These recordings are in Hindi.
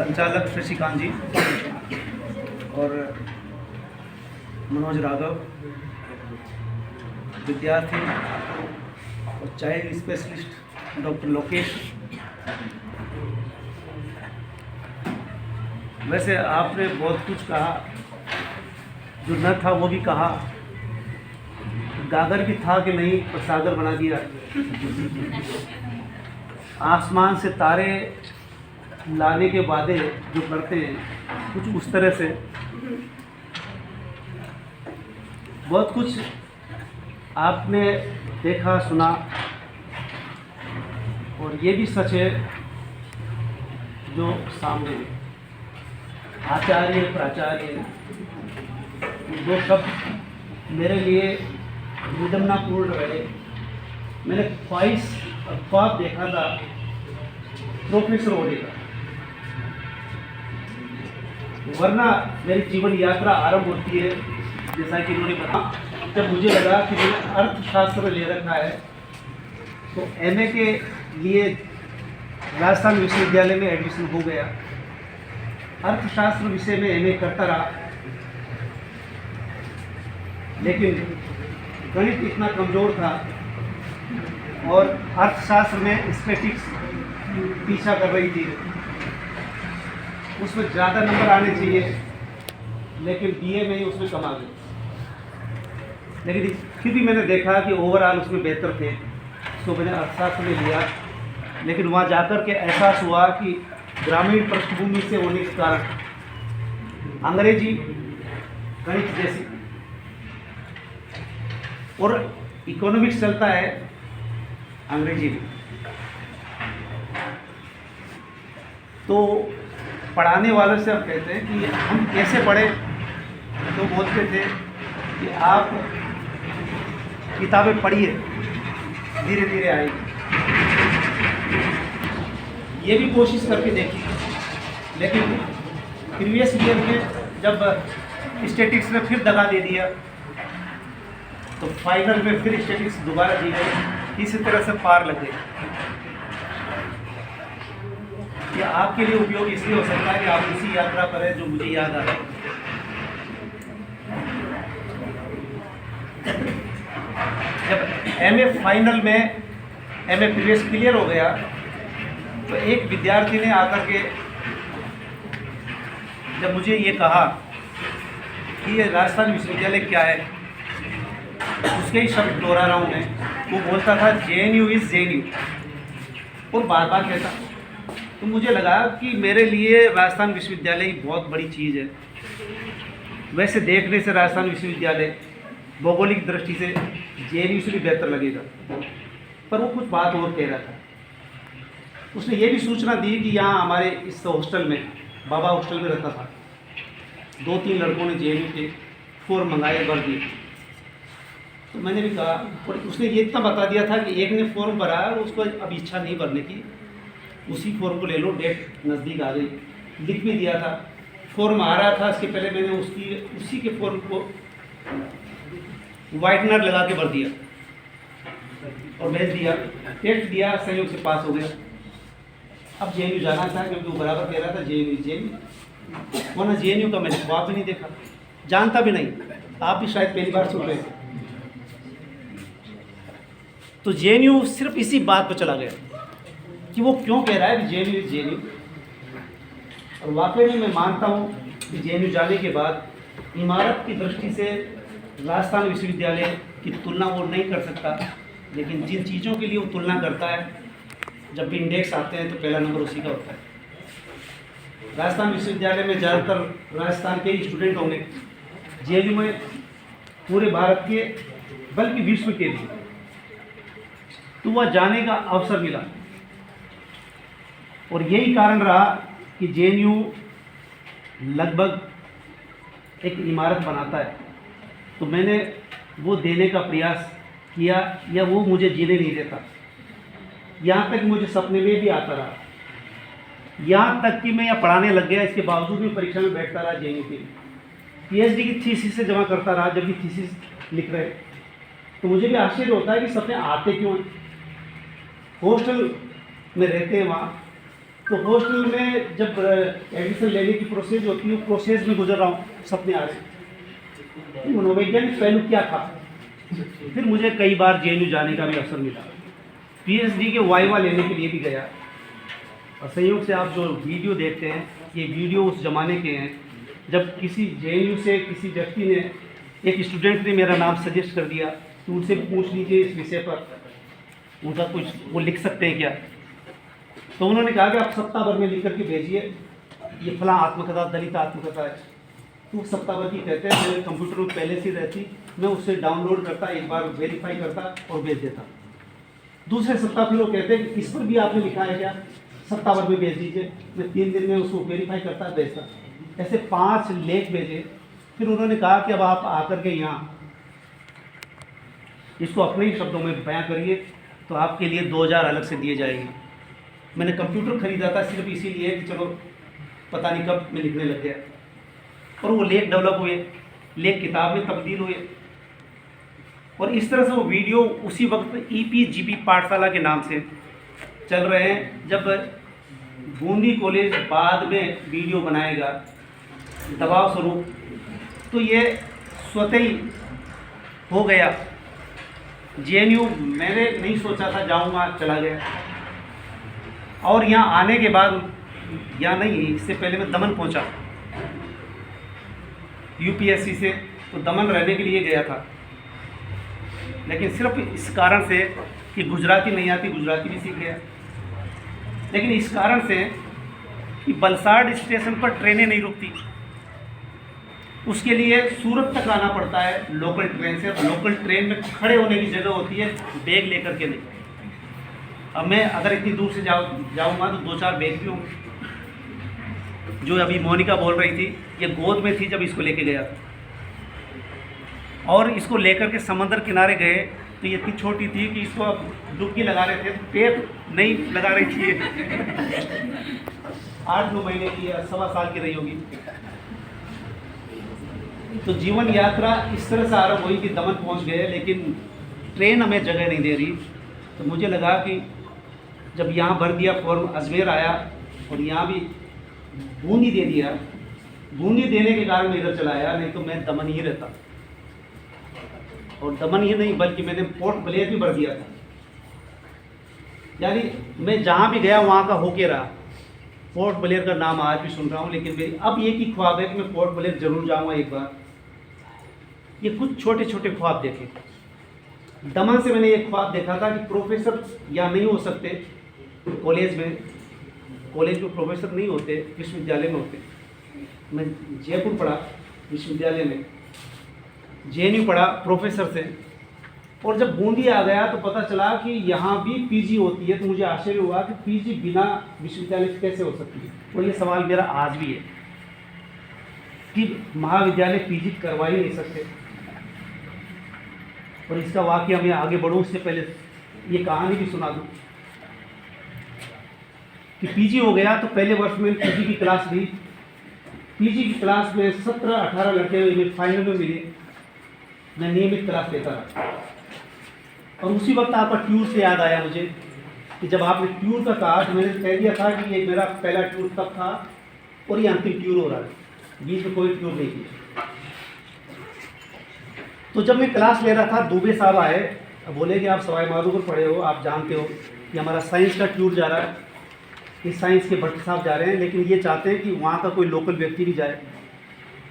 संचालक शशिकांत जी और मनोज राघव, विद्यार्थी और चाइल्ड स्पेशलिस्ट डॉक्टर लोकेश। वैसे आपने बहुत कुछ कहा, जो न था वो भी कहा। गागर भी था कि नहीं पर सागर बना दिया। आसमान से तारे लाने के वादे जो करते हैं कुछ उस तरह से। बहुत कुछ आपने देखा सुना, और ये भी सच है जो सामने है। आचार्य प्राचार्य दो शब्द मेरे लिए विडम्बनापूर्ण रहे। मैंने ख्वाब देखा था प्रोफेसर होने का, वरना मेरी जीवन यात्रा आरंभ होती है जैसा कि उन्होंने बताया। जब मुझे लगा कि मैंने अर्थशास्त्र ले रखा है तो एमए के लिए राजस्थान विश्वविद्यालय में एडमिशन हो गया। अर्थशास्त्र विषय में एमए करता रहा, लेकिन गणित इतना कमज़ोर था और अर्थशास्त्र में स्टैटिस्टिक्स पीछा कर रही थी। उसमें ज़्यादा नंबर आने चाहिए, लेकिन बीए में ही उसमें कम आ गए। लेकिन फिर भी मैंने देखा कि ओवरऑल उसमें बेहतर थे, तो मैंने अर्थशास्त्र में लिया। लेकिन वहाँ जाकर के एहसास हुआ कि ग्रामीण पृष्ठभूमि से होने के कारण अंग्रेजी गणित जैसी और इकोनॉमिक्स चलता है अंग्रेजी में, तो पढ़ाने वालों से हम कहते हैं कि हम कैसे पढ़े, तो बोलते थे कि आप किताबें पढ़िए, धीरे धीरे आएगी। ये भी कोशिश करके देखी, लेकिन प्रीवियस ईयर में जब स्टैटिस्टिक्स में फिर दगा दे दिया तो फाइनल में फिर स्टैटिस्टिक्स दोबारा दी गई। इसी तरह से पार लग गई। ये आपके लिए उपयोग इसलिए हो सकता है कि आप इसी यात्रा पर है जो मुझे याद आ रहा है। जब एमए फाइनल में एमए प्रीवियस क्लियर हो गया तो एक विद्यार्थी ने आकर के जब मुझे ये कहा कि ये राजस्थान विश्वविद्यालय क्या है, उसके ही शब्द दोहरा रहा हूँ मैं। वो बोलता था JNU इज़ JNU, और बार बार कहता। तो मुझे लगा कि मेरे लिए राजस्थान विश्वविद्यालय बहुत बड़ी चीज़ है। वैसे देखने से राजस्थान विश्वविद्यालय भौगोलिक दृष्टि से JNU से भी बेहतर लगेगा, पर वो कुछ बात और कह रहा था। उसने ये भी सूचना दी कि यहाँ हमारे इस हॉस्टल में, बाबा हॉस्टल में रहता था, 2-3 लड़कों ने JNU के फॉर्म मंगाए, भर दिए। तो मैंने भी कहा, और उसने ये इतना बता दिया था कि एक ने फॉर्म भरा और उसको अब इच्छा नहीं भरने की, उसी फॉर्म को ले लो, डेट नज़दीक आ गई। लिख भी दिया था, फॉर्म आ रहा था, इसके पहले मैंने उसी के फॉर्म को वाइटनर लगा के भर दिया और भेज दिया। टेस्ट दिया, संयोग से पास हो गया। अब JNU जाना था क्योंकि वो बराबर कह रहा था JNU, वरना JNU का मैंने ख्वाब भी नहीं देखा, जानता भी नहीं। आप भी शायद पहली बार सुन रहे हैं। तो JNU सिर्फ इसी बात पर चला गया कि वो क्यों कह रहा है कि JNU इज़ JNU। और वाकई में मैं मानता हूँ कि JNU जाने के बाद इमारत की दृष्टि से राजस्थान विश्वविद्यालय की तुलना वो नहीं कर सकता, लेकिन जिन चीज़ों के लिए वो तुलना करता है, जब भी इंडेक्स आते हैं तो पहला नंबर उसी का होता है। राजस्थान विश्वविद्यालय में ज़्यादातर राजस्थान के ही स्टूडेंट होंगे। JNU में पूरे भारत के, बल्कि विश्व के भी, तो वह जाने का अवसर मिला। और यही कारण रहा कि JNU लगभग एक इमारत बनाता है, तो मैंने वो देने का प्रयास किया, या वो मुझे जीने नहीं देता। यहाँ तक मुझे सपने में भी आता रहा, यहाँ तक कि मैं यहाँ पढ़ाने लग गया। इसके बावजूद भी परीक्षा में बैठता रहा JNU के। PhD की थीसिस से जमा करता रहा। जब भी थीसिस लिख रहे तो मुझे भी आश्चर्य होता है कि सपने आते क्यों हैं। हॉस्टल में रहते हैं, वहाँ तो हॉस्टल में जब एडमिशन लेने की प्रोसेस होती है, वो प्रोसेस में गुजर रहा हूँ, सपने आ रहे हैं। मनोवैज्ञानिक पहलू क्या था। फिर मुझे कई बार JNU जाने का भी अवसर मिला, PhD के वाइवा लेने के लिए भी गया। और संयोग से आप जो वीडियो देखते हैं, ये वीडियो उस ज़माने के हैं जब किसी JNU से किसी व्यक्ति ने, एक स्टूडेंट ने मेरा नाम सजेस्ट कर दिया कि उनसे पूछ लीजिए इस विषय पर, उनका कुछ वो लिख सकते हैं क्या। तो उन्होंने कहा कि आप सप्ताह भर में लिख करके भेजिए, ये फलां आत्मकथा, दलित आत्मकथा है। तो सप्ताह भर की कहते हैं, मेरे कंप्यूटर में पहले से रहती, मैं उससे डाउनलोड करता, एक बार वेरीफाई करता और भेज देता। दूसरे सप्ताह फिर वो कहते हैं कि इस पर भी आपने लिखा है क्या, सप्ताह भर में भेज दीजिए। मैं 3 दिन में उसको वेरीफाई करता, भेजता। ऐसे 5 लेख भेजे। फिर उन्होंने कहा कि अब आप आकर के यहाँ इसको अपने ही शब्दों में बयां करिए, तो आपके लिए 2000 अलग से दिए जाएंगे। मैंने कंप्यूटर खरीदा था सिर्फ इसीलिए कि चलो पता नहीं कब मैं लिखने लग गया, और वो लेख डेवलप हुए, लेख किताब में तब्दील हुए। और इस तरह से वो वीडियो उसी वक्त EPGP पाठशाला के नाम से चल रहे हैं। जब बूंदी कॉलेज बाद में वीडियो बनाएगा दबाव स्वरूप, तो ये स्वतः ही हो गया। JNU मैंने नहीं सोचा था जाऊंगा, चला गया। और यहाँ आने के बाद, यहाँ नहीं, इससे पहले मैं दमन पहुंचा UPSC से, तो दमन रहने के लिए गया था, लेकिन सिर्फ इस कारण से कि गुजराती नहीं आती, गुजराती भी सीख गया। लेकिन इस कारण से कि वलसाड स्टेशन पर ट्रेनें नहीं रुकती, उसके लिए सूरत तक आना पड़ता है लोकल ट्रेन से। लोकल ट्रेन में खड़े होने की जगह होती है, बैग लेकर के नहीं। अब मैं अगर इतनी दूर से जाऊँगा तो 2-4 बैग भी होंगे। जो अभी मोनिका बोल रही थी, ये गोद में थी जब इसको लेके गया था, और इसको लेकर के समंदर किनारे गए तो ये इतनी छोटी थी कि इसको अब डुबकी लगा रहे थे, पैर नहीं लगा रही थी। 8-9 महीने की या 1.25 साल की रही होगी। तो जीवन यात्रा इस तरह से आरंभ हुई कि दमन पहुंच गए, लेकिन ट्रेन हमें जगह नहीं दे रही। तो मुझे लगा कि जब यहाँ भर दिया फॉर्म, अजमेर आया और यहाँ भी बूंदी दे दिया, बूंदी देने के कारण मैं इधर चला आया, नहीं तो मैं दमन ही रहता। और दमन ही नहीं बल्कि मैंने पोर्ट ब्लेयर भी भर दिया था। यानी मैं जहाँ भी गया वहाँ का होके रहा। पोर्ट ब्लेयर का नाम आज भी सुन रहा हूँ, लेकिन मेरी अब एक ही ख्वाब है कि मैं पोर्ट ब्लेयर जरूर जाऊँगा एक बार। ये कुछ छोटे छोटे ख्वाब देखे। दमन से मैंने एक ख्वाब देखा था कि प्रोफेसर या नहीं हो सकते कॉलेज में प्रोफेसर नहीं होते, विश्वविद्यालय में होते। मैं जयपुर पढ़ा विश्वविद्यालय में, JNU पढ़ा प्रोफेसर से, और जब बूंदी आ गया तो पता चला कि यहाँ भी PG होती है। तो मुझे आश्चर्य हुआ कि PG बिना विश्वविद्यालय से कैसे हो सकती है। और ये सवाल मेरा आज भी है कि महाविद्यालय PG करवा ही नहीं सकते। और इसका वाकया मैं आगे बढ़ूँ उससे पहले ये कहानी भी सुना दूँ कि PG हो गया तो पहले वर्ष में PG की क्लास ली। PG की क्लास में 17-18 लड़के फाइनल में मिले। मैं नियमित क्लास लेता रहा। और उसी वक्त आपका ट्यूर से याद आया मुझे कि जब आपने ट्यूर का कहा तो मैंने कह दिया था कि ये मेरा पहला ट्यूर तब था और ये अंतिम ट्यूर हो रहा है, बीच में कोई ट्यूर नहीं किया। तो जब मैं क्लास ले रहा था, दुबे साहब आए, बोले कि आप सवाई माधोपुर पढ़े हो, आप जानते हो कि हमारा साइंस का ट्यूर जा रहा है, इस साइंस के भट्ट साहब जा रहे हैं, लेकिन ये चाहते हैं कि वहाँ का कोई लोकल व्यक्ति भी जाए।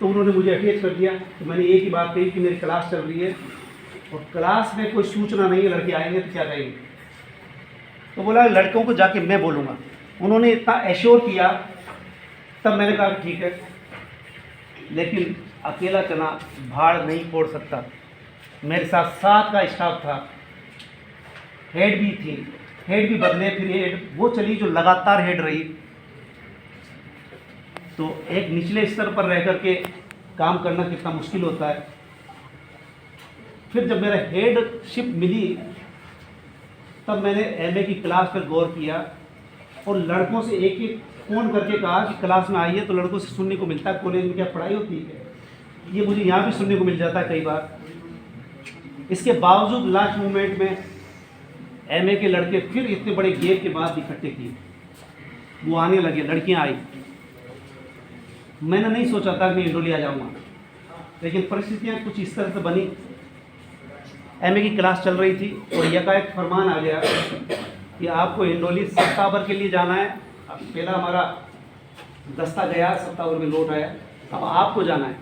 तो उन्होंने मुझे अटैच कर दिया। तो मैंने एक ही बात कही कि मेरी क्लास चल रही है और क्लास में कोई सूचना नहीं है, लड़के आएंगे तो क्या कहेंगे। तो बोला लड़कों को जाके मैं बोलूँगा। उन्होंने इतना एश्योर किया, तब मैंने कहा ठीक है, लेकिन अकेला चना भाड़ नहीं फोड़ सकता। मेरे साथ 7 का स्टाफ था, हेड भी थी, हेड भी बदले, फिर हेड वो चली जो लगातार हेड रही। तो एक निचले स्तर पर रह कर के काम करना कितना मुश्किल होता है। फिर जब मेरा हेडशिप मिली तब मैंने MA की क्लास पर गौर किया और लड़कों से एक एक फ़ोन करके कहा कि क्लास में आइए। तो लड़कों से सुनने को मिलता है कॉलेज में क्या पढ़ाई होती है, ये मुझे यहाँ भी सुनने को मिल जाता है कई बार। इसके बावजूद लास्ट मोमेंट में MA के लड़के फिर इतने बड़े गेप के बाद इकट्ठे किए वो आने लगे, लड़कियां आई। मैंने नहीं सोचा था कि मैं हिंडोली आ जाऊँगा, लेकिन परिस्थितियाँ कुछ इस तरह से बनी। एमए की क्लास चल रही थी और यकाएक फरमान आ गया कि आपको हिंडोली सत्तावर के लिए जाना है। अब पहला हमारा दस्ता गया, सत्तावर में लौट आया, अब आपको जाना है।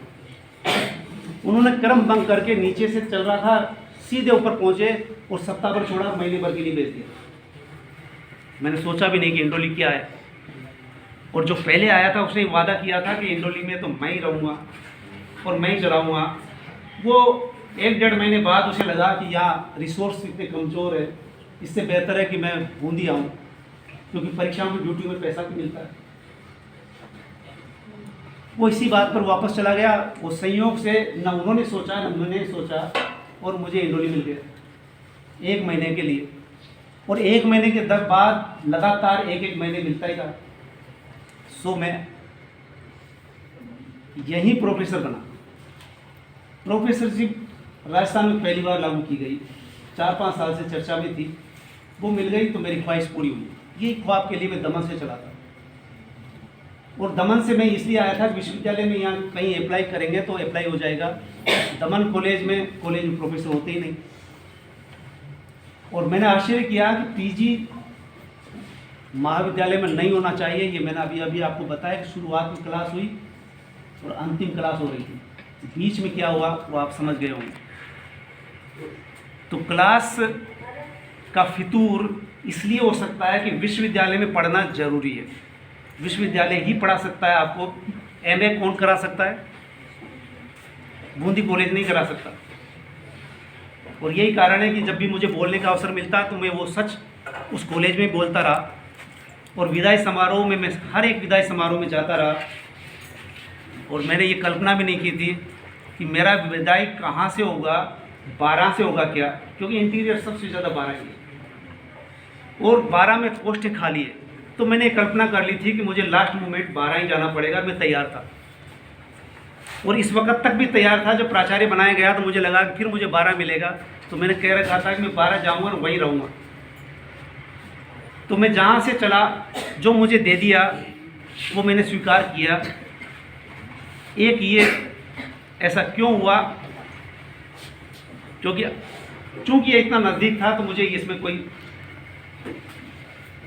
उन्होंने क्रम भंग करके नीचे से चल रहा था, सीधे ऊपर पहुंचे और सत्तावर छोड़ा, महीने भर के लिए भेज दिया। मैंने सोचा भी नहीं कि हिंडोली क्या है। और जो पहले आया था उसने वादा किया था कि हिंडोली में तो मैं ही रहूँगा और मैं ही चलाऊँगा। वो 1-1.5 महीने बाद उसे लगा कि यहाँ रिसोर्स इतने कमज़ोर है, इससे बेहतर है कि मैं बूंदी आऊँ, क्योंकि परीक्षाओं में ड्यूटी में पैसा भी मिलता है। वो इसी बात पर वापस चला गया। वो संयोग से न उन्होंने सोचा न मैंने सोचा और मुझे हिंडोली मिल गया 1 महीने के लिए। और 1 महीने के बाद लगातार 1-1 महीने मिलता ही रहा। सो मैं यहीं प्रोफेसर बना। प्रोफेसरशिप राजस्थान में पहली बार लागू की गई, 4-5 साल से चर्चा में थी। वो मिल गई तो मेरी ख्वाहिश पूरी हुई। ये ख्वाब के लिए मैं दमन से चला था, और दमन से मैं इसलिए आया था कि विश्वविद्यालय में यहाँ कहीं अप्लाई करेंगे तो अप्लाई हो जाएगा। दमन कॉलेज में प्रोफेसर होते ही नहीं। और मैंने आश्चर्य किया कि पीजी महाविद्यालय में नहीं होना चाहिए। ये मैंने अभी आपको बताया कि शुरुआत में क्लास हुई और अंतिम क्लास हो रही थी, बीच में क्या हुआ वो आप समझ गए होंगे। तो क्लास का फितूर इसलिए हो सकता है कि विश्वविद्यालय में पढ़ना जरूरी है। विश्वविद्यालय ही पढ़ा सकता है आपको। एमए कौन करा सकता है? बूंदी कॉलेज नहीं करा सकता। और यही कारण है कि जब भी मुझे बोलने का अवसर मिलता तो मैं वो सच उस कॉलेज में बोलता रहा। और विदाई समारोह में मैं हर एक विदाई समारोह में जाता रहा। और मैंने ये कल्पना भी नहीं की थी कि मेरा विदाई कहाँ से होगा, 12 से होगा क्या, क्योंकि इंटीरियर सबसे ज़्यादा 12 ही है और 12 में पोस्टें खाली है। तो मैंने कल्पना कर ली थी कि मुझे लास्ट मोमेंट 12 ही जाना पड़ेगा। मैं तैयार था और इस वक्त तक भी तैयार था। जब प्राचार्य बनाया गया तो मुझे लगा कि फिर मुझे 12 मिलेगा, तो मैंने कह रखा था कि मैं 12 जाऊँगा और वहीं रहूँगा। तो मैं जहाँ से चला, जो मुझे दे दिया वो मैंने स्वीकार किया। एक ये ऐसा क्यों हुआ, क्योंकि चूँकि ये इतना नज़दीक था तो मुझे इसमें कोई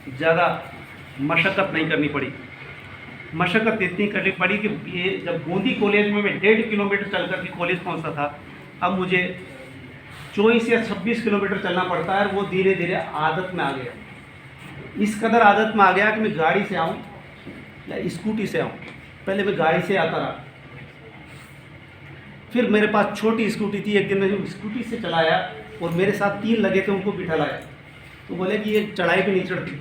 ज़्यादा मशक्क़त नहीं करनी पड़ी। मशक्क़त इतनी करनी पड़ी कि ये जब बूंदी कॉलेज में मैं 1.5 किलोमीटर चल कर के कॉलेज पहुंचता था, अब मुझे 24 या 26 किलोमीटर चलना पड़ता है। वो धीरे धीरे आदत में आ गया। इस कदर आदत में आ गया कि मैं गाड़ी से आऊँ या स्कूटी से आऊँ। पहले मैं गाड़ी से आता रहा, फिर मेरे पास छोटी स्कूटी थी। एक दिन मैं स्कूटी से चलाया और मेरे साथ 3 लगे थे, उनको बिठा लाया। तो बोले कि ये चढ़ाई भी नहीं चढ़ती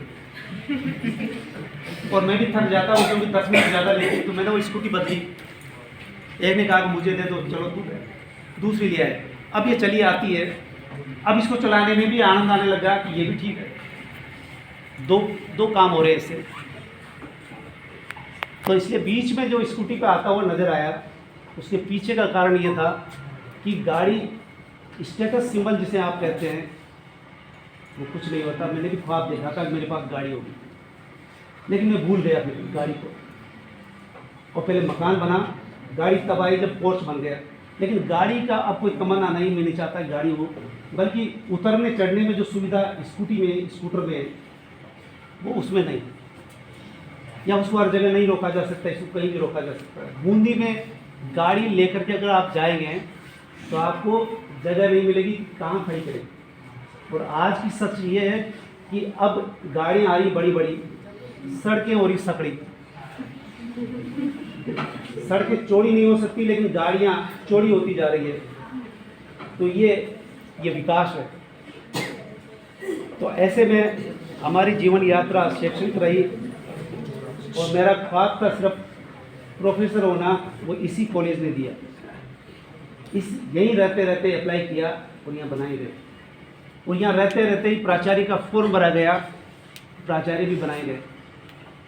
और मैं भी थक जाता हूँ क्योंकि 10 मिनट ज़्यादा लेती। तो मैंने वो स्कूटी बदली। एक ने कहा कि मुझे दे दो, चलो तू दूसरी ले आए। अब ये चली आती है। अब इसको चलाने में भी आनंद आने लगा कि ये भी ठीक है, दो काम हो रहे हैं इससे। तो इसलिए बीच में जो स्कूटी पे आता हुआ नज़र आया, उसके पीछे का कारण ये था कि गाड़ी स्टेटस सिंबल जिसे आप कहते हैं वो कुछ नहीं होता। मैंने भी ख्वाब देखा था कि मेरे पास गाड़ी होगी, लेकिन मैं भूल गया फिर गाड़ी को। और पहले मकान बना, गाड़ी तब आई जब पोर्च बन गया। लेकिन गाड़ी का अब कोई तमन्ना नहीं, मैं नहीं चाहता गाड़ी हो, बल्कि उतरने चढ़ने में जो सुविधा स्कूटी में, स्कूटर में, वो उसमें नहीं, या उसको हर जगह नहीं रोका जा सकता, इसको कहीं भी रोका जा सकता है। बूंदी में गाड़ी लेकर के अगर आप जाएंगे तो आपको जगह नहीं मिलेगी कहाँ खड़ी करें। और आज की सच ये है कि अब गाड़ियाँ आ रही बड़ी बड़ी, सड़कें हो रही सकड़ी। सड़कें चौड़ी नहीं हो सकती लेकिन गाड़ियाँ चौड़ी होती जा रही है। तो ये विकास है। तो ऐसे में हमारी जीवन यात्रा शैक्षणिक रही और मेरा ख्वाब था सिर्फ प्रोफेसर होना, वो इसी कॉलेज ने दिया। यहीं रहते रहते अप्लाई किया और यहाँ बनाए गए। और यहाँ रहते रहते ही प्राचार्य का फॉर्म भरा गया, प्राचार्य भी बनाए गए।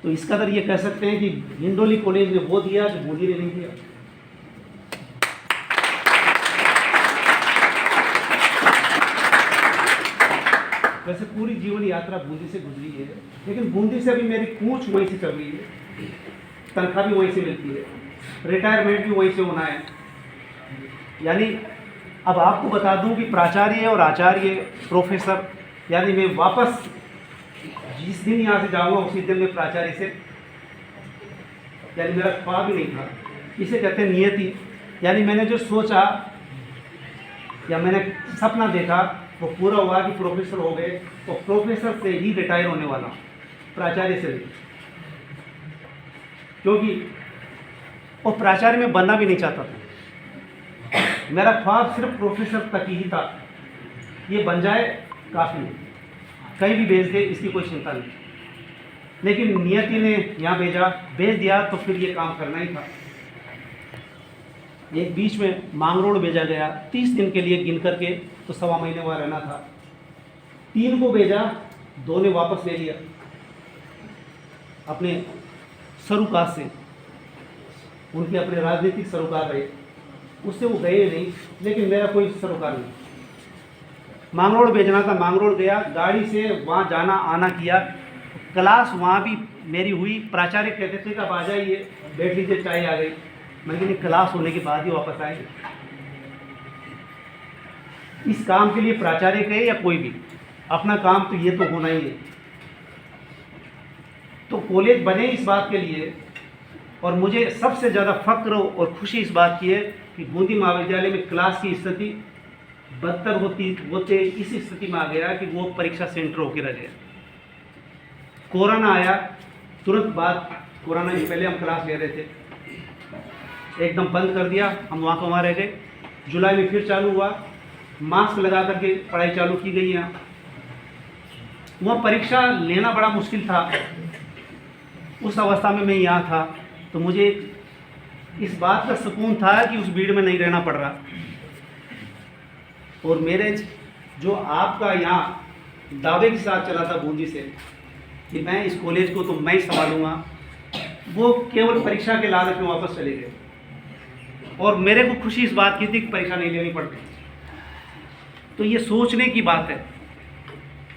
तो इस कदर ये कह सकते हैं कि हिंडोली कॉलेज ने वो दिया जो बूंदी ने नहीं दिया। वैसे पूरी जीवन यात्रा बूंदी से गुजरी है, लेकिन बूंदी से अभी मेरी कूच वहीं से चल रही है, तनख्वाह भी वहीं से मिलती है, रिटायरमेंट भी वहीं से होना है। यानी अब आपको बता दूं कि प्राचार्य और आचार्य प्रोफेसर, यानी मैं वापस जिस दिन यहाँ से जाऊँगा उसी दिन मैं प्राचार्य से, यानी मेरा ख्वाब ही नहीं था। इसे कहते हैं नियति। यानी मैंने जो सोचा या मैंने सपना देखा वो पूरा हुआ कि प्रोफेसर हो गए, तो प्रोफेसर से ही रिटायर होने वाला, प्राचार्य से नहीं। क्योंकि और प्राचार्य में बनना भी नहीं चाहता था, मेरा ख्वाब सिर्फ प्रोफेसर तक ही था। ये बन जाए काफ़ी, कहीं भी भेज दे इसकी कोई चिंता नहीं, लेकिन नियति ने यहाँ भेज दिया तो फिर ये काम करना ही था। एक बीच में मांगरोड़ भेजा गया 30 दिन के लिए गिन करके, तो 1.25 महीने वहाँ रहना था। 3 को भेजा, 2 ने वापस ले लिया अपने सरोकार से, उनके अपने राजनीतिक सरोकार रहे, उससे वो गए नहीं, लेकिन मेरा कोई सरोकार नहीं। मांगरोड़ भेजना था, मांगरोड़ गया, गाड़ी से वहाँ जाना आना किया, क्लास वहाँ भी मेरी हुई। प्राचार्य कहते थे कि आप आ जाइए, बैठ लीजिए, चाय आ गई। मैं नहीं, क्लास होने के बाद ही वापस आएंगे। इस काम के लिए प्राचार्य कहे या कोई भी, अपना काम तो ये तो होना ही है। तो कॉलेज बने इस बात के लिए, और मुझे सबसे ज़्यादा फक्र और खुशी इस बात की है कि बूंदी महाविद्यालय में क्लास की स्थिति बदतर होते इस स्थिति में आ गया कि वो परीक्षा सेंटर होकर रह गया। कोरोना आया, तुरंत बाद कोरोना से पहले हम क्लास ले रहे थे, एकदम बंद कर दिया, हम वहाँ को वहाँ रह गए। जुलाई में फिर चालू हुआ, मास्क लगा करके पढ़ाई चालू की गई। यहाँ वहाँ परीक्षा लेना बड़ा मुश्किल था। उस अवस्था में मैं यहाँ था, तो मुझे इस बात का सुकून था कि उस भीड़ में नहीं रहना पड़ रहा। और मेरे जो आपका यहाँ दावे के साथ चला था बूंदी से कि मैं इस कॉलेज को तो मैं ही संभालूंगा, वो केवल परीक्षा के लालच में वापस चले गए। और मेरे को खुशी इस बात की थी कि परीक्षा नहीं लेनी पड़ती। तो ये सोचने की बात है।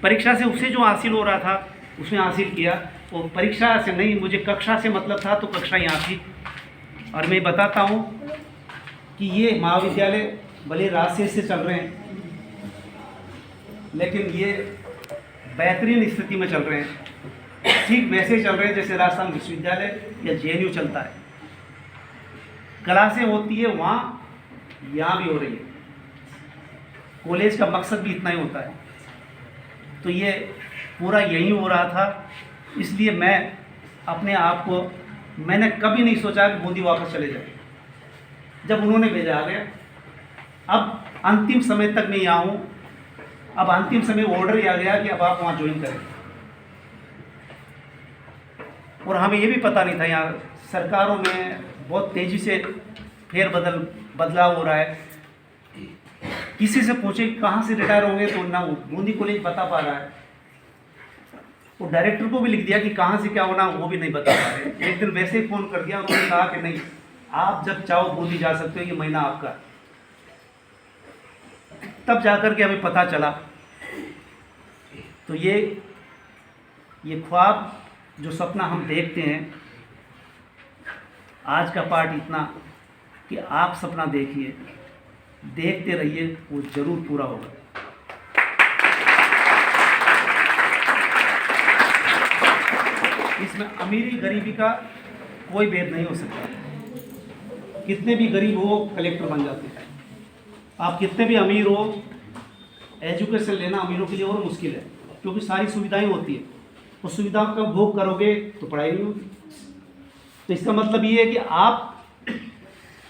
परीक्षा से उसे जो हासिल हो रहा था उसने हासिल किया, और परीक्षा से नहीं, मुझे कक्षा से मतलब था, तो कक्षा यहाँ थी। और मैं बताता हूँ कि ये महाविद्यालय भले रास्ते से चल रहे हैं, लेकिन ये बेहतरीन स्थिति में चल रहे हैं। ठीक वैसे ही चल रहे हैं जैसे राजस्थान विश्वविद्यालय या जेएनयू चलता है। क्लासें होती है वहाँ, यहाँ भी हो रही है। कॉलेज का मकसद भी इतना ही होता है। तो ये पूरा यही हो रहा था, इसलिए मैं अपने आप को, मैंने कभी नहीं सोचा कि बूंदी वापस चले जाए। जब उन्होंने भेजा आ गया, अब अंतिम समय तक मैं यहाँ हूँ। अब अंतिम समय ऑर्डर ही आ गया कि अब आप वहाँ ज्वाइन करें। और हमें ये भी पता नहीं था, यहाँ सरकारों में बहुत तेज़ी से बदलाव हो रहा है। किसी से पूछे कहाँ से रिटायर होंगे तो ना बूंदी कॉलेज बता पा रहा है। वो डायरेक्टर को भी लिख दिया कि कहाँ से क्या होना वो भी नहीं बता पा रहे। एक दिन वैसे ही फ़ोन कर दिया, उन्होंने कहा कि नहीं, आप जब चाहो बूंदी जा सकते हो, ये महीना आपका। तब जाकर के हमें पता चला। तो ये ख्वाब, जो सपना हम देखते हैं, आज का पार्ट इतना कि आप सपना देखिए, देखते रहिए, वो जरूर पूरा होगा। इसमें अमीरी गरीबी का कोई भेद नहीं हो सकता। कितने भी गरीब हो कलेक्टर बन जाते हैं, आप कितने भी अमीर हो, एजुकेशन लेना अमीरों के लिए और मुश्किल है, क्योंकि सारी सुविधाएं होती है। उस सुविधाओं का भोग करोगे तो पढ़ाई नहीं होगी। तो इसका मतलब ये है कि आप,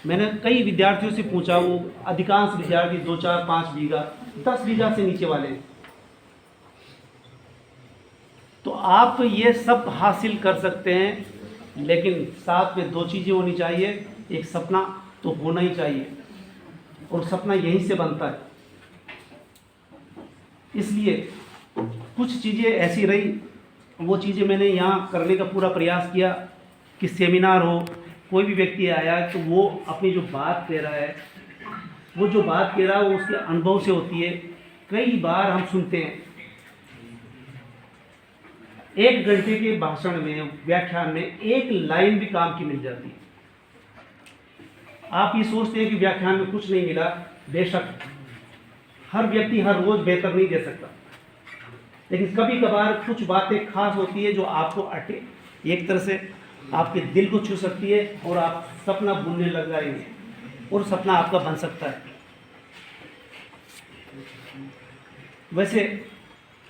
मैंने कई विद्यार्थियों से पूछा, वो अधिकांश विद्यार्थी 2, 4, 5 बीघा, 10 बीघा से नीचे वाले हैं। तो आप ये सब हासिल कर सकते हैं, लेकिन साथ में 2 चीज़ें होनी चाहिए। एक सपना तो होना ही चाहिए, और सपना यहीं से बनता है। इसलिए कुछ चीज़ें ऐसी रही, वो चीज़ें मैंने यहाँ करने का पूरा प्रयास किया कि सेमिनार हो, कोई भी व्यक्ति आया तो वो अपनी जो बात कह रहा है, वो जो बात कह रहा है वो उसके अनुभव से होती है। कई बार हम सुनते हैं 1 घंटे के भाषण में, व्याख्यान में एक लाइन भी काम की मिल जाती है। आप ये सोचते हैं कि व्याख्यान में कुछ नहीं मिला, बेशक हर व्यक्ति हर रोज बेहतर नहीं दे सकता, लेकिन कभी कभार कुछ बातें खास होती है जो आपको एक तरह से आपके दिल को छू सकती है और आप सपना बुनने लग जाएंगे और सपना आपका बन सकता है। वैसे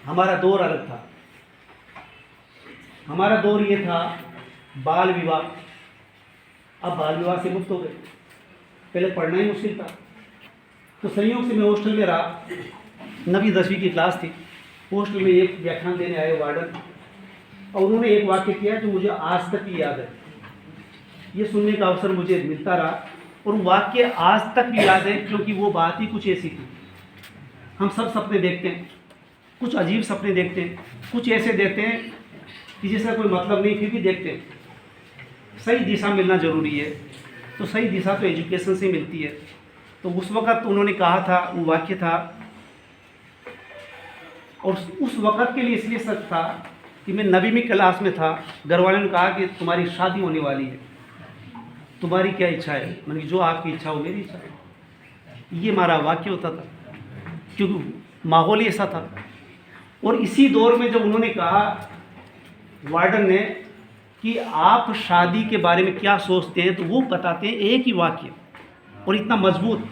हमारा दौर अलग था। हमारा दौर ये था बाल विवाह। अब बाल विवाह से मुक्त हो गए, पहले पढ़ना ही मुश्किल था। तो संयोग से मैं हॉस्टल में रहा, 9वीं 10वीं की क्लास थी। हॉस्टल में एक व्याख्यान देने आए वार्डन, और उन्होंने एक वाक्य किया जो मुझे आज तक भी याद है। ये सुनने का अवसर मुझे मिलता रहा और वाक्य आज तक भी याद है, क्योंकि वो बात ही कुछ ऐसी थी। हम सब सपने देखते हैं, कुछ अजीब सपने देखते हैं, कुछ ऐसे देखते हैं कि जिसका कोई मतलब नहीं, फिर भी देखते हैं। सही दिशा मिलना ज़रूरी है, तो सही दिशा तो एजुकेशन से मिलती है। तो उस वक़्त उन्होंने कहा था, वो वाक्य था, और उस वक़्त के लिए इसलिए सच था कि मैं 9वीं क्लास में था। घर वालों ने कहा कि तुम्हारी शादी होने वाली है, तुम्हारी क्या इच्छा है? मैंने कहा जो आपकी इच्छा हो मेरी इच्छा है। ये हमारा वाक्य होता था, क्योंकि माहौल ही ऐसा था। और इसी दौर में जब उन्होंने कहा, वार्डन ने, कि आप शादी के बारे में क्या सोचते हैं, तो वो बताते हैं एक ही वाक्य, और इतना मजबूत,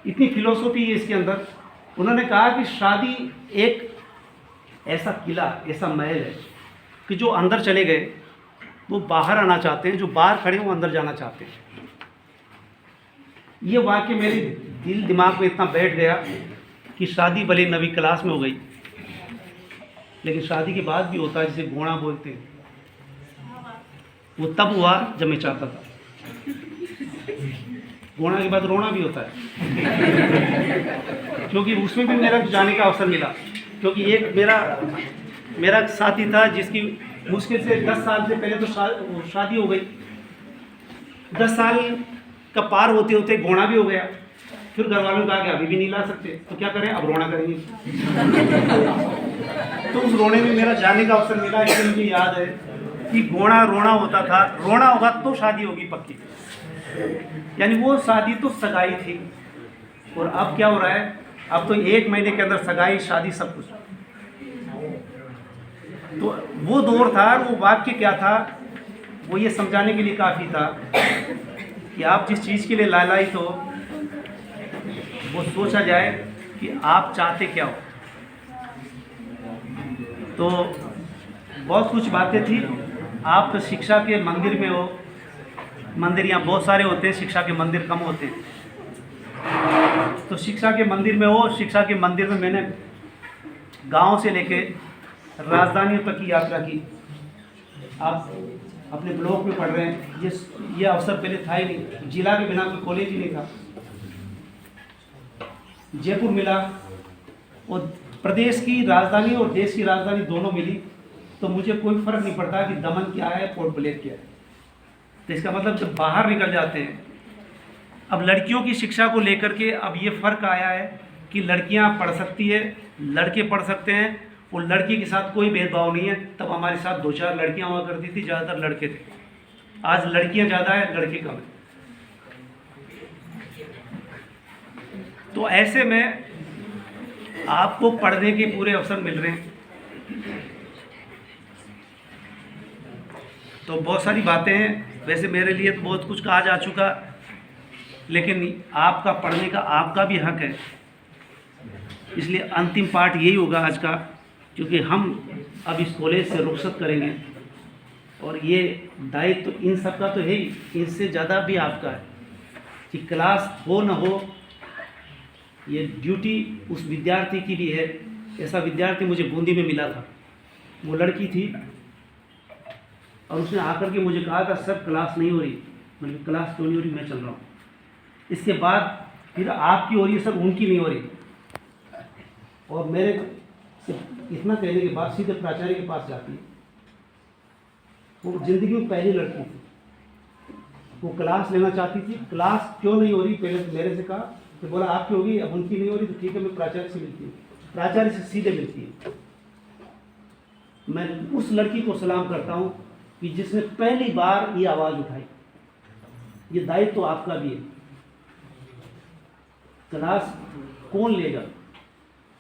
इतनी फिलोसॉफी है इसके अंदर। उन्होंने कहा कि शादी एक ऐसा किला, ऐसा महल है कि जो अंदर चले गए वो बाहर आना चाहते हैं, जो बाहर खड़े हैं वो अंदर जाना चाहते हैं। ये वाक्य मेरे दिल दिमाग में इतना बैठ गया कि शादी भले 9वीं क्लास में हो गई, लेकिन शादी के बाद भी होता है, जिसे गोणा बोलते हैं, वो तब हुआ जब मैं चाहता था। गोणा के बाद रोना भी होता है, क्योंकि उसमें भी मेरा जाने का अवसर मिला। क्योंकि एक मेरा साथी था जिसकी मुश्किल से 10 साल से पहले तो शादी हो गई। 10 साल का पार होते होते गोणा भी हो गया। फिर घर वालों ने कहा कि अभी भी नहीं ला सकते, तो क्या करें, अब रोना करेंगे। तो उस रोने में मेरा जाने का अवसर मिला। इसलिए मुझे याद है कि गोणा रोना होता था, रोना होगा तो शादी होगी पक्की। यानी वो शादी तो सगाई थी, और अब क्या हो रहा है, अब तो 1 महीने के अंदर सगाई, शादी, सब कुछ। तो वो दौर था, वो वाक्य क्या था, वो ये समझाने के लिए काफ़ी था कि आप जिस चीज़ के लिए लालायित हो, वो सोचा जाए कि आप चाहते क्या हो। तो बहुत कुछ बातें थी। आप तो शिक्षा के मंदिर में हो, मंदिर यहाँ बहुत सारे होते हैं, शिक्षा के मंदिर कम होते हैं। तो शिक्षा के मंदिर में हो, शिक्षा के मंदिर में मैंने गांव से लेके राजधानियों तक की यात्रा की। आप अपने ब्लॉक में पढ़ रहे हैं, ये अवसर पहले था ही नहीं। जिला के बिना कोई कॉलेज ही नहीं था। जयपुर मिला, और प्रदेश की राजधानी और देश की राजधानी दोनों मिली, तो मुझे कोई फ़र्क नहीं पड़ता कि दमन क्या है, पोर्ट ब्लेयर क्या है। तो इसका मतलब जब बाहर निकल जाते हैं, अब लड़कियों की शिक्षा को लेकर के अब ये फ़र्क आया है कि लड़कियां पढ़ सकती है, लड़के पढ़ सकते हैं, और लड़की के साथ कोई भेदभाव नहीं है। तब हमारे साथ 2-4 लड़कियां हुआ करती थी, ज़्यादातर लड़के थे। आज लड़कियां ज़्यादा है, लड़के कम है। तो ऐसे में आपको पढ़ने के पूरे अवसर मिल रहे हैं। तो बहुत सारी बातें हैं, वैसे मेरे लिए तो बहुत कुछ कहा जा चुका, लेकिन आपका पढ़ने का आपका भी हक है। इसलिए अंतिम पार्ट यही होगा आज का, क्योंकि हम अब इस कॉलेज से रुखसत करेंगे, और ये दायित्व तो इन सब का तो है ही, इससे ज़्यादा भी आपका है कि क्लास हो न हो, ये ड्यूटी उस विद्यार्थी की भी है। ऐसा विद्यार्थी मुझे बूंदी में मिला था। वो लड़की थी, और उसने आकर के मुझे कहा था, सर क्लास नहीं हो रही। मैंने क्लास क्यों नहीं हो रही, मैं चल रहा हूँ। इसके बाद फिर आपकी हो रही है सर, उनकी नहीं हो रही। और मेरे से इतना कहने के बाद सीधे प्राचार्य के पास जाती है। वो ज़िंदगी में पहली लड़की थी, वो क्लास लेना चाहती थी। क्लास क्यों नहीं हो रही, पहले तो मेरे से कहा, तो बोला आपकी होगी, अब उनकी नहीं हो रही, तो ठीक है मैं प्राचार्य से मिलती हूँ। प्राचार्य से सीधे मिलती है। मैं उस लड़की को सलाम करता हूँ कि जिसने पहली बार ये आवाज़ उठाई। ये दायित्व तो आपका भी है। क्लास कौन लेगा?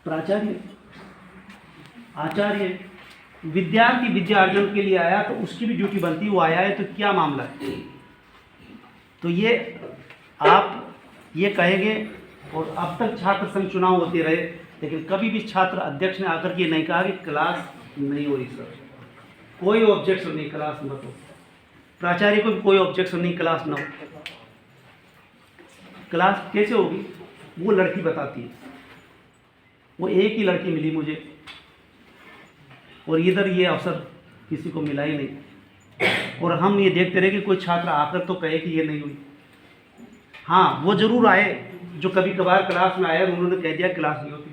प्राचार्य, आचार्य। विद्यार्थी विद्या अर्जन के लिए आया तो उसकी भी ड्यूटी बनती है, वो आया है तो क्या मामला है। तो ये आप ये कहेंगे, और अब तक छात्र संघ चुनाव होते रहे, लेकिन कभी भी छात्र अध्यक्ष ने आकर के नहीं कहा कि क्लास नहीं हो रही सर, कोई ऑब्जेक्शन नहीं, क्लास मत हो। प्राचार्य को भी कोई ऑब्जेक्शन नहीं, क्लास ना हो। क्लास कैसे होगी वो लड़की बताती है। वो एक ही लड़की मिली मुझे, और इधर ये अवसर किसी को मिला ही नहीं। और हम ये देखते रहे कि कोई छात्र आकर तो कहे कि ये नहीं हुई। हाँ, वो जरूर आए जो कभी कभार क्लास में आए और उन्होंने कह दिया क्लास नहीं होती।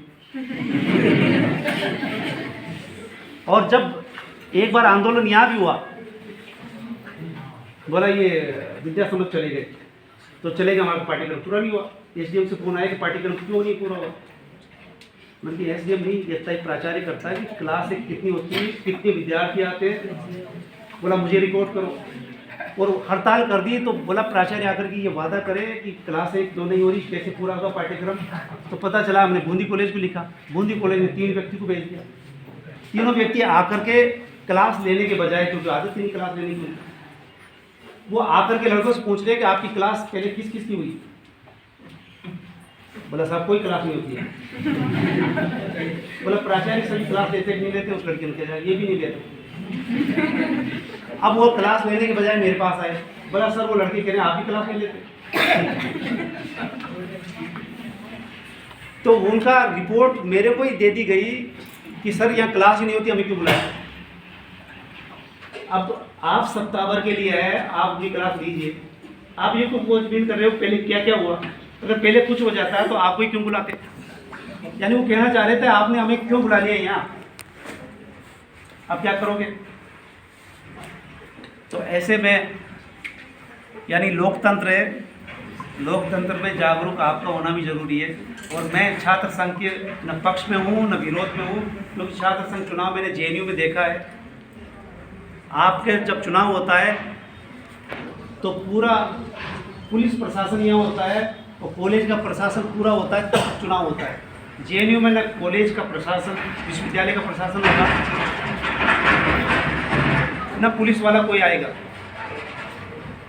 और जब एक बार आंदोलन यहाँ भी हुआ, बोला ये विद्या समझ चले गए, तो चले गए, हमारा पाठ्यक्रम पूरा नहीं हुआ। एसडीएम से फोन आया कि पाठ्यक्रम क्यों नहीं पूरा हुआ। मतलब एसडीएम नहीं, ये तय प्राचार्य करता है कि क्लास एक कितनी होती है, कितने विद्यार्थी आते हैं। बोला मुझे रिपोर्ट करो, और हड़ताल कर दी। तो बोला प्राचार्य आकर के ये वादा करे कि क्लास एक दो नहीं हो रही, कैसे पूरा होगा पाठ्यक्रम। तो पता चला हमने बूंदी कॉलेज को लिखा, बूंदी कॉलेज ने 3 व्यक्ति को भेज दिया। तीनों व्यक्ति आकर के क्लास लेने के बजाय, क्योंकि आदत नहीं क्लास लेने की, वो आकर के लड़कों से पूछ रहे कि आपकी क्लास पहले किस किस की हुई। बोला साहब कोई क्लास नहीं होती है। बोला प्राचार्य सभी क्लास लेते नहीं लेते, उस लड़के ने कहा ये भी नहीं लेते। अब वो क्लास लेने के बजाय मेरे पास आए। बोला सर वो लड़के कह रहे हैं आप भी क्लास नहीं लेते। तो उनका रिपोर्ट मेरे को ही दे दी गई कि सर यहाँ क्लास ही नहीं होती, हमें क्यों बुलाया। अब आप सप्ताह भर के लिए है, आप भी क्लास लीजिए। आप ये कुछ खोजबीन कर रहे हो पहले क्या क्या हुआ। अगर पहले कुछ हो जाता है तो आपको ही क्यों बुलाते। यानी वो कहना चाह रहे थे आपने हमें क्यों बुला लिया यहाँ, अब क्या करोगे। तो ऐसे में यानी लोकतंत्र है, लोकतंत्र में जागरूक आपका होना भी जरूरी है। और मैं छात्र संघ के न पक्ष में हूँ न विरोध में हूँ, क्योंकि छात्र संघ चुनाव मैंने जेएनयू में देखा है। आपके जब चुनाव होता है तो पूरा पुलिस प्रशासन यहाँ होता है और कॉलेज का प्रशासन पूरा होता है, तब चुनाव होता है। जेएनयू में न कॉलेज का प्रशासन, विश्वविद्यालय का प्रशासन होगा, न पुलिस वाला कोई आएगा।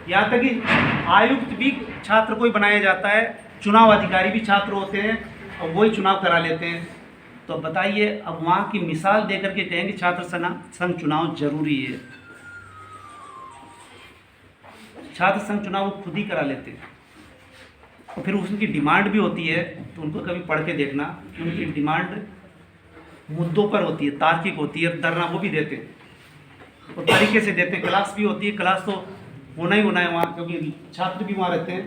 यहाँ तक कि आयुक्त भी छात्र को ही बनाया जाता है, चुनाव अधिकारी भी छात्र होते हैं और वही चुनाव करा लेते हैं। तो बताइए, अब वहाँ की मिसाल देकर के कहेंगे छात्र संघ चुनाव जरूरी है। छात्र संघ चुनाव वो खुद ही करा लेते हैं, और फिर उसकी डिमांड भी होती है, तो उनको कभी पढ़ के देखना। उनकी डिमांड मुद्दों पर होती है, तार्किक होती है, धरना वो भी देते हैं और तरीके से देते हैं। क्लास भी होती है, क्लास तो होना ही होना है वहाँ, क्योंकि छात्र भी वहाँ रहते हैं,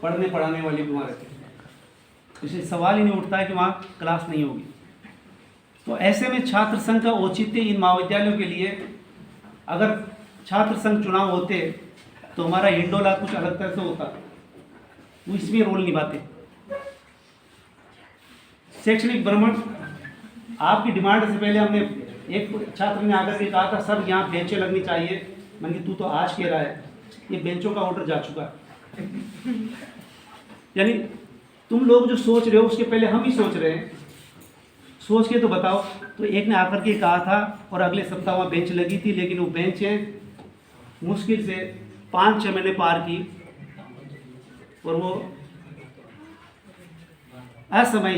पढ़ने पढ़ाने वाले भी वहाँ रहते हैं। इसलिए सवाल ही नहीं उठता है कि वहाँ क्लास नहीं होगी। तो ऐसे में छात्र संघ का औचित्य इन महाविद्यालयों के लिए, अगर छात्र संघ चुनाव होते तो हमारा हिंडोला कुछ अलग तरह से होता, वो इसमें रोल निभाते। शैक्षणिक भ्रमण, आपकी डिमांड से पहले हमने, एक छात्र ने आकर के कहा था सर यहाँ बेंचें लगनी चाहिए। मैंने तू तो आज कह रहा है, ये बेंचों का ऑर्डर जा चुका है। यानी तुम लोग जो सोच रहे हो उसके पहले हम ही सोच रहे हैं, सोच के तो बताओ। तो एक ने आकर के कहा था और अगले सप्ताह वहाँ बेंच लगी थी, लेकिन वो बेंचें मुश्किल से 5-6 महीने पार की और वो असमय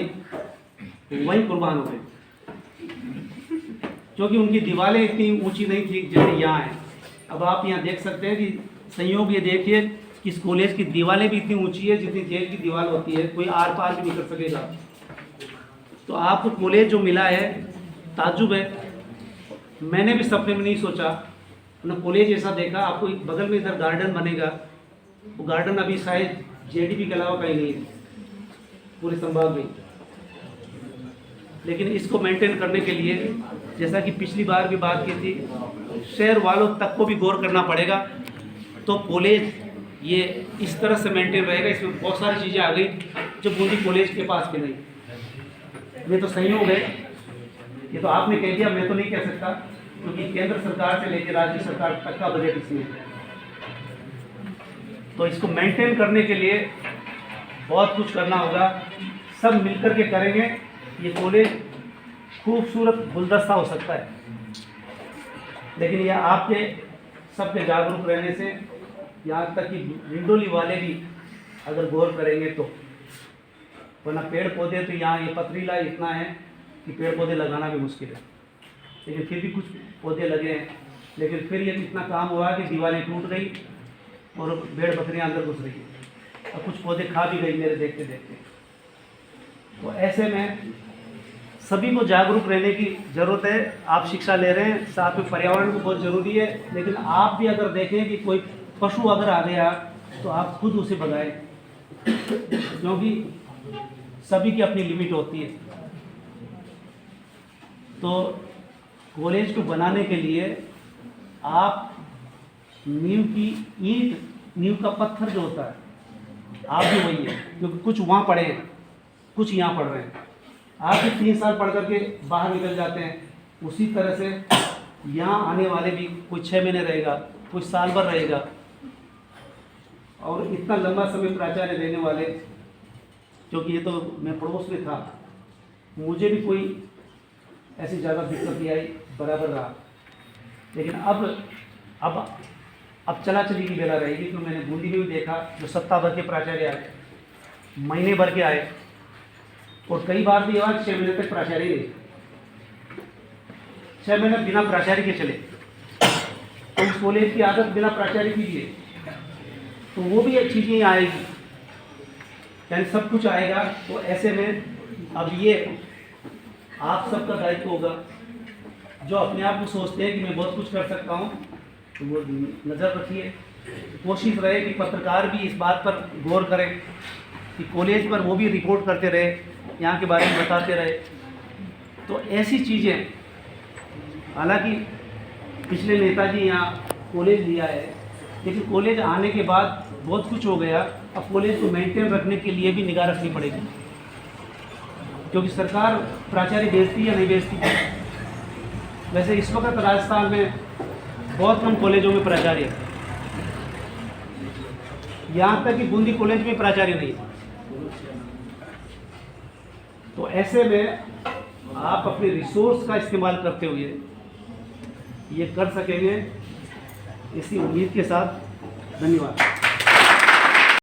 वहीं कुर्बान हो गए, क्योंकि उनकी दीवारें इतनी ऊंची नहीं थी जैसे यहाँ है। अब आप यहाँ देख सकते हैं कि संयोग ये देखिए कि इस कॉलेज की दीवारें भी इतनी ऊंची है जितनी जेल की दीवार होती है, कोई आर पार भी नहीं कर सकेगा। तो आपको कॉलेज जो मिला है ताज्जुब है। मैंने भी सपने में नहीं सोचा, ना कॉलेज ऐसा देखा। आपको बगल में इधर गार्डन बनेगा, वो गार्डन अभी शायद जेडीपी के अलावा कहीं नहीं है पूरे संभाग में। लेकिन इसको मेंटेन करने के लिए, जैसा कि पिछली बार भी बात की थी, शहर वालों तक को भी गौर करना पड़ेगा। तो कॉलेज ये इस तरह से मेंटेन रहेगा। इसमें बहुत सारी चीज़ें आ गई जो बूंदी कॉलेज के पास भी नहीं। ये तो संयोग है ये तो आपने कह दिया, मैं तो नहीं कह सकता, क्योंकि केंद्र सरकार से लेकर राज्य सरकार तक का बजट इसमें है। तो इसको मेंटेन करने के लिए बहुत कुछ करना होगा, सब मिलकर के करेंगे। ये कॉलेज खूबसूरत गुलदस्ता हो सकता है, लेकिन यह आपके सबके जागरूक रहने से, यहाँ तक कि विंडोली वाले भी अगर गौर करेंगे तो, वरना पेड़ पौधे तो यहाँ ये पथरीला इतना है कि पेड़ पौधे लगाना भी मुश्किल है, लेकिन फिर भी कुछ पौधे लगे हैं। लेकिन फिर ये इतना काम हुआ कि दीवारें टूट गई और भेड़ बकरियाँ अंदर घुस रही है और कुछ पौधे खा भी गई मेरे देखते देखते। तो ऐसे में सभी को जागरूक रहने की ज़रूरत है। आप शिक्षा ले रहे हैं, साथ में पर्यावरण को बहुत ज़रूरी है, लेकिन आप भी अगर देखें कि कोई पशु अगर आ गया तो आप खुद उसे भगाएं, क्योंकि सभी की अपनी लिमिट होती है। तो कॉलेज को बनाने के लिए आप नींव की ईंट, नींव का पत्थर जो होता है, आप भी वही है, क्योंकि कुछ वहाँ पढ़े हैं, कुछ यहाँ पढ़ रहे हैं। आप भी 3 साल पढ़ करके बाहर निकल जाते हैं, उसी तरह से यहाँ आने वाले भी कोई 6 महीने रहेगा, कोई साल भर रहेगा, और इतना लंबा समय प्राचार्य रहने वाले, क्योंकि ये तो मैं पड़ोस में था, मुझे भी कोई ऐसी ज़्यादा दिक्कत नहीं आई, बराबर रहा। लेकिन अब चला चली की बेला रहेगी। तो मैंने बूंदी में भी देखा, जो सप्ताह भर के प्राचार्य आए, महीने भर के आए, और कई बार भी हुआ 6 महीने तक प्राचार्य नहीं, 6 महीने बिना प्राचार्य के चले। तो उस कॉलेज की आदत बिना प्राचार्य की भी है, तो वो भी एक चीज़ें आएगी, यानी सब कुछ आएगा। तो ऐसे में अब ये आप सबका दायित्व होगा, जो अपने आप को सोचते हैं कि मैं बहुत कुछ कर सकता हूँ, तो वो नज़र रखिए। कोशिश रहे कि पत्रकार भी इस बात पर गौर करें कि कॉलेज पर वो भी रिपोर्ट करते रहे, यहाँ के बारे में बताते रहे। तो ऐसी चीज़ें, हालांकि पिछले नेताजी यहाँ कॉलेज लिया है, लेकिन कॉलेज आने के बाद बहुत कुछ हो गया। अब कॉलेज को मेंटेन रखने के लिए भी निगाह रखनी पड़ेगी, क्योंकि सरकार प्राचार्य भेजती या नहीं भेजती। वैसे इस वक्त राजस्थान में बहुत कम कॉलेजों में प्राचार्य है, यहाँ तक कि बूंदी कॉलेज में प्राचार्य नहीं है। तो ऐसे में आप अपने रिसोर्स का इस्तेमाल करते हुए ये कर सकेंगे, इसी उम्मीद के साथ धन्यवाद।